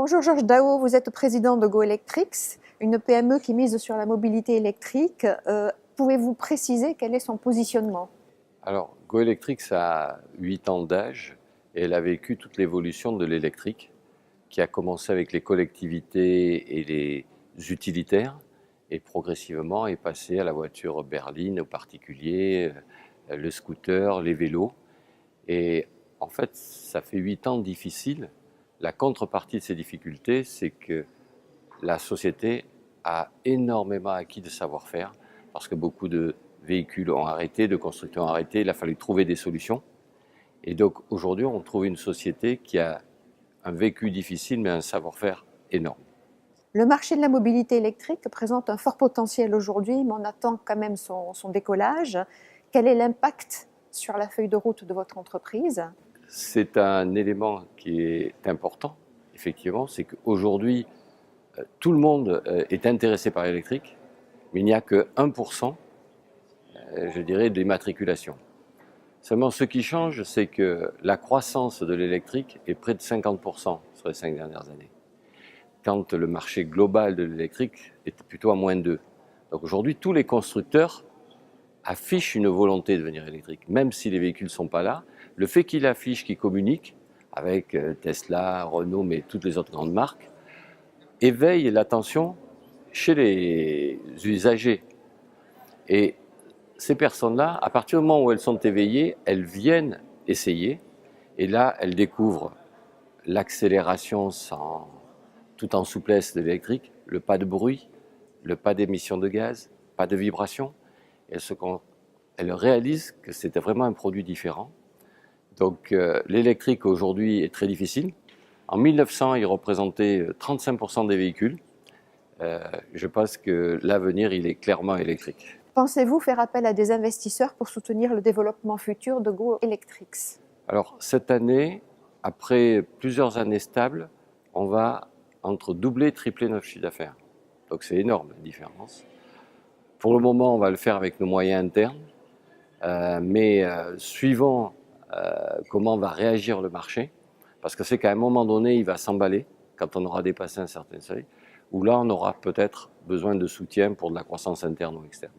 Bonjour Georges Daou, vous êtes président de Go Electrics, une PME qui mise sur la mobilité électrique. Pouvez-vous préciser quel est son positionnement? Alors, Go Electrics a 8 ans d'âge et elle a vécu toute l'évolution de l'électrique qui a commencé avec les collectivités et les utilitaires et progressivement est passé à la voiture berline, aux particuliers, le scooter, les vélos. Et en fait, ça fait 8 ans difficiles. La contrepartie de ces difficultés, c'est que la société a énormément acquis de savoir-faire parce que beaucoup de véhicules ont arrêté, de constructeurs ont arrêté, il a fallu trouver des solutions. Et donc aujourd'hui, on trouve une société qui a un vécu difficile mais un savoir-faire énorme. Le marché de la mobilité électrique présente un fort potentiel aujourd'hui, mais on attend quand même son décollage. Quel est l'impact sur la feuille de route de votre entreprise? C'est un élément qui est important, effectivement, c'est qu'aujourd'hui, tout le monde est intéressé par l'électrique, mais il n'y a que 1%, je dirais, des matriculations. Seulement, ce qui change, c'est que la croissance de l'électrique est près de 50% sur les 5 dernières années, quand le marché global de l'électrique était plutôt à moins 2. Donc aujourd'hui, tous les constructeurs affichent une volonté de devenir électrique, même si les véhicules ne sont pas là. Le fait qu'ils affichent, qu'ils communiquent avec Tesla, Renault, mais toutes les autres grandes marques, éveille l'attention chez les usagers. Et ces personnes-là, à partir du moment où elles sont éveillées, elles viennent essayer. Et là, elles découvrent l'accélération tout en souplesse de l'électrique, le pas de bruit, le pas d'émission de gaz, pas de vibration. Elles réalisent que c'était vraiment un produit différent. Donc l'électrique aujourd'hui est très difficile. En 1900, il représentait 35% des véhicules. Je pense que l'avenir, il est clairement électrique. Pensez-vous faire appel à des investisseurs pour soutenir le développement futur de Go Electrics? Alors cette année, après plusieurs années stables, on va entre doubler et tripler notre chiffre d'affaires. Donc c'est énorme la différence. Pour le moment, on va le faire avec nos moyens internes, mais suivant comment va réagir le marché, parce que c'est qu'à un moment donné, il va s'emballer quand on aura dépassé un certain seuil, où là, on aura peut-être besoin de soutien pour de la croissance interne ou externe.